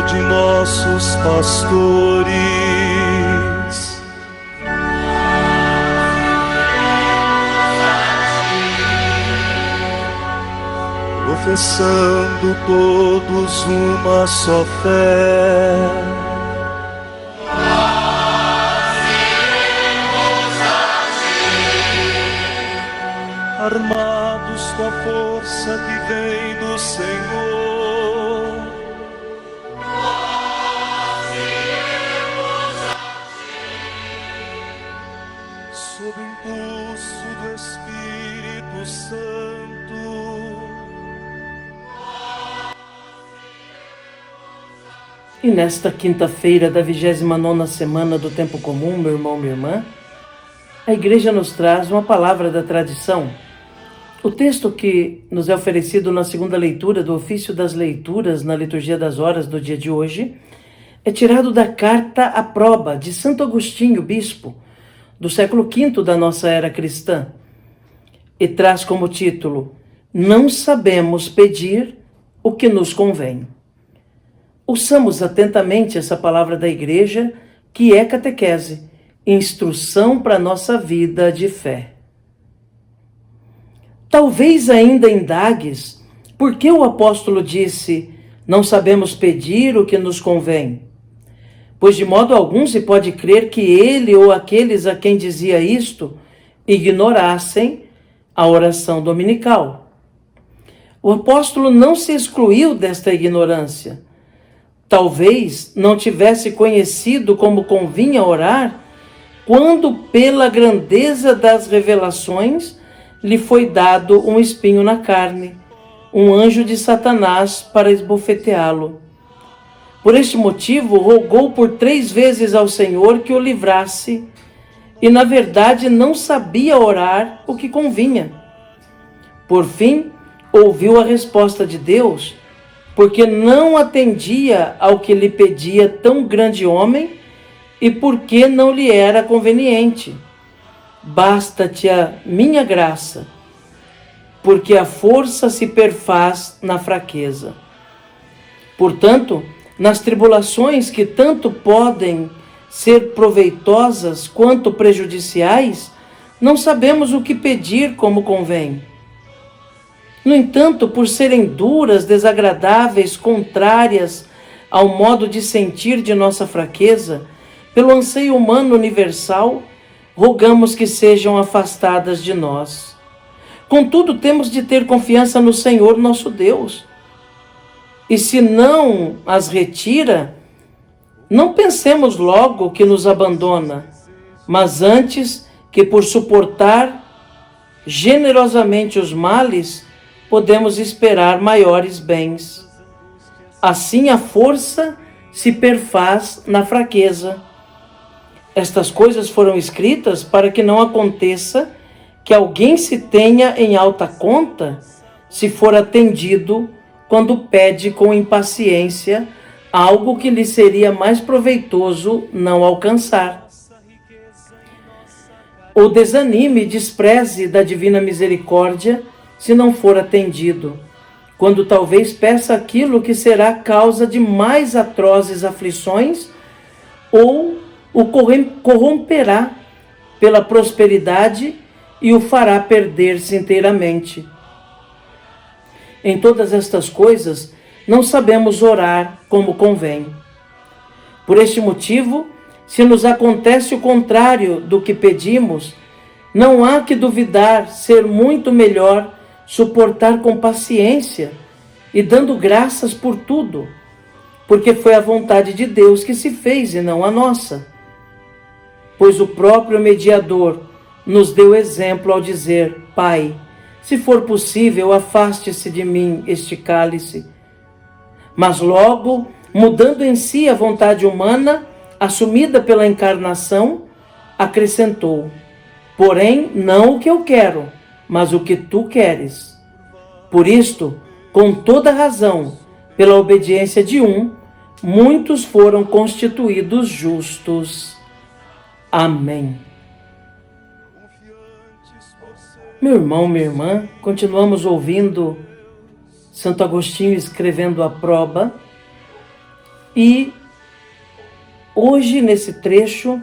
de nossos pastores. Professando todos uma só fé, armados com a força que vem do Senhor, sob o impulso do Espírito Santo. E nesta quinta-feira da 29ª semana do Tempo Comum, meu irmão, minha irmã, a Igreja nos traz uma palavra da tradição. O texto que nos é oferecido na segunda leitura do ofício das leituras na liturgia das horas do dia de hoje é tirado da carta à proba de Santo Agostinho, bispo, do século V da nossa era cristã, e traz como título: Não sabemos pedir o que nos convém. Ouçamos atentamente essa palavra da Igreja, que é catequese, instrução para a nossa vida de fé. Talvez ainda indagues por que o apóstolo disse: não sabemos pedir o que nos convém. Pois de modo algum se pode crer que ele ou aqueles a quem dizia isto ignorassem a oração dominical. O apóstolo não se excluiu desta ignorância. Talvez não tivesse conhecido como convinha orar, quando pela grandeza das revelações lhe foi dado um espinho na carne, um anjo de Satanás para esbofeteá-lo. Por este motivo, rogou por 3 vezes ao Senhor que o livrasse, e na verdade não sabia orar o que convinha. Por fim, ouviu a resposta de Deus, porque não atendia ao que lhe pedia tão grande homem e porque não lhe era conveniente. Basta-te a minha graça, porque a força se perfaz na fraqueza. Portanto, nas tribulações que tanto podem ser proveitosas quanto prejudiciais, não sabemos o que pedir como convém. No entanto, por serem duras, desagradáveis, contrárias ao modo de sentir de nossa fraqueza, pelo anseio humano universal, rogamos que sejam afastadas de nós. Contudo, temos de ter confiança no Senhor nosso Deus. E se não as retira, não pensemos logo que nos abandona, mas antes que por suportar generosamente os males, podemos esperar maiores bens. Assim a força se perfaz na fraqueza. Estas coisas foram escritas para que não aconteça que alguém se tenha em alta conta, se for atendido quando pede com impaciência algo que lhe seria mais proveitoso não alcançar. Ou desanime e despreze da divina misericórdia se não for atendido, quando talvez peça aquilo que será causa de mais atrozes aflições, ou o corromperá pela prosperidade e o fará perder-se inteiramente. Em todas estas coisas, não sabemos orar como convém. Por este motivo, se nos acontece o contrário do que pedimos, não há que duvidar ser muito melhor suportar com paciência e dando graças por tudo, porque foi a vontade de Deus que se fez e não a nossa. Pois o próprio mediador nos deu exemplo ao dizer: Pai, se for possível, afaste-se de mim este cálice. Mas logo, mudando em si a vontade humana, assumida pela encarnação, acrescentou: porém, não o que eu quero, mas o que tu queres. Por isto, com toda razão, pela obediência de um, muitos foram constituídos justos. Amém. Meu irmão, minha irmã, continuamos ouvindo Santo Agostinho escrevendo a proba, E hoje, nesse trecho,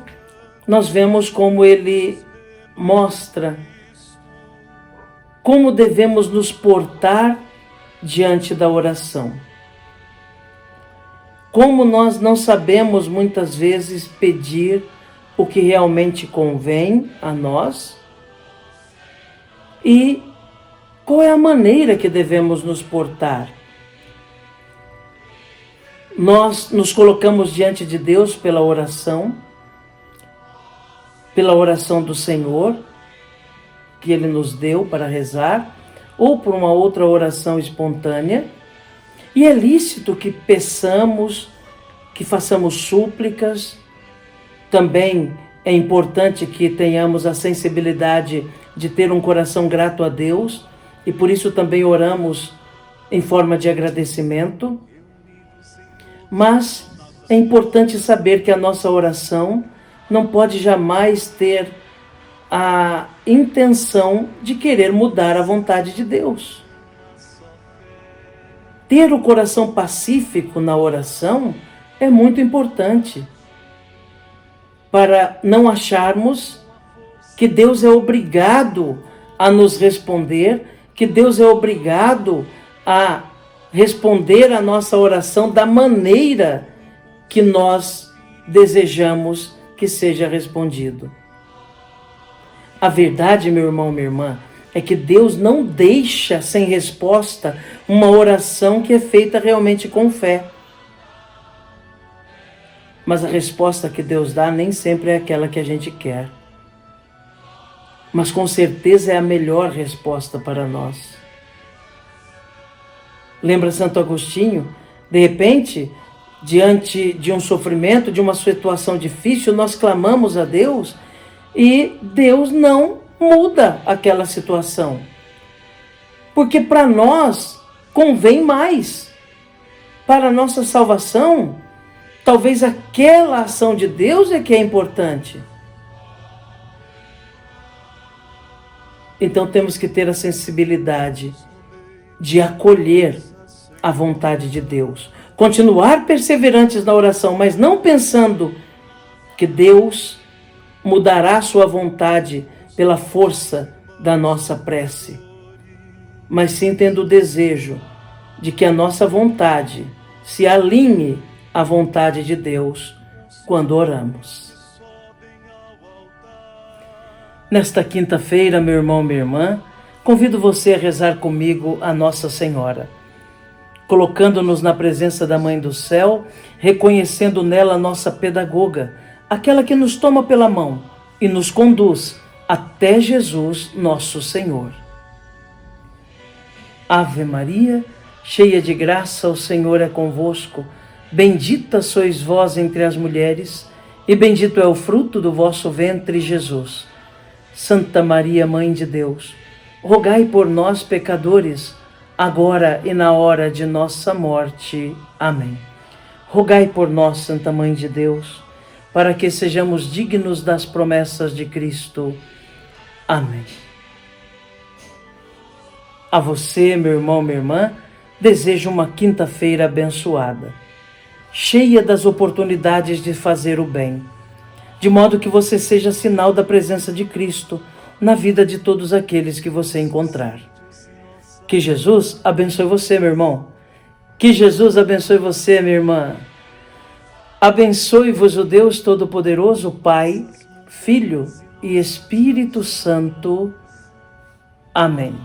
nós vemos como ele mostra como devemos nos portar diante da oração. Como nós não sabemos muitas vezes pedir o que realmente convém a nós e qual é a maneira que devemos nos portar. Nós nos colocamos diante de Deus pela oração do Senhor, que Ele nos deu para rezar, ou por uma outra oração espontânea. E é lícito que peçamos, que façamos súplicas. Também é importante que tenhamos a sensibilidade de ter um coração grato a Deus, e por isso também oramos em forma de agradecimento. Mas é importante saber que a nossa oração não pode jamais ter a intenção de querer mudar a vontade de Deus. Ter o coração pacífico na oração é muito importante para não acharmos que Deus é obrigado a nos responder, que Deus é obrigado a responder a nossa oração da maneira que nós desejamos que seja respondido. A verdade, meu irmão, minha irmã, é que Deus não deixa sem resposta uma oração que é feita realmente com fé. Mas a resposta que Deus dá nem sempre é aquela que a gente quer. Mas com certeza é a melhor resposta para nós. Lembra Santo Agostinho? De repente, diante de um sofrimento, de uma situação difícil, nós clamamos a Deus e Deus não muda aquela situação. Porque para nós convém mais. Para a nossa salvação, talvez aquela ação de Deus é que é importante. Então temos que ter a sensibilidade de acolher a vontade de Deus. Continuar perseverantes na oração, mas não pensando que Deus mudará a sua vontade pela força da nossa prece, mas sim tendo o desejo de que a nossa vontade se alinhe à vontade de Deus quando oramos. Nesta quinta-feira, meu irmão, minha irmã, convido você a rezar comigo a Nossa Senhora, colocando-nos na presença da Mãe do Céu, reconhecendo nela a nossa pedagoga, aquela que nos toma pela mão e nos conduz até Jesus, nosso Senhor. Ave Maria, cheia de graça, o Senhor é convosco. Bendita sois vós entre as mulheres, e bendito é o fruto do vosso ventre, Jesus. Santa Maria, Mãe de Deus, rogai por nós, pecadores, agora e na hora de nossa morte. Amém. Rogai por nós, Santa Mãe de Deus, para que sejamos dignos das promessas de Cristo. Amém. A você, meu irmão, minha irmã, desejo uma quinta-feira abençoada, cheia das oportunidades de fazer o bem, de modo que você seja sinal da presença de Cristo na vida de todos aqueles que você encontrar. Que Jesus abençoe você, meu irmão. Que Jesus abençoe você, minha irmã. Abençoe-vos o Deus Todo-Poderoso, Pai, Filho e Espírito Santo. Amém.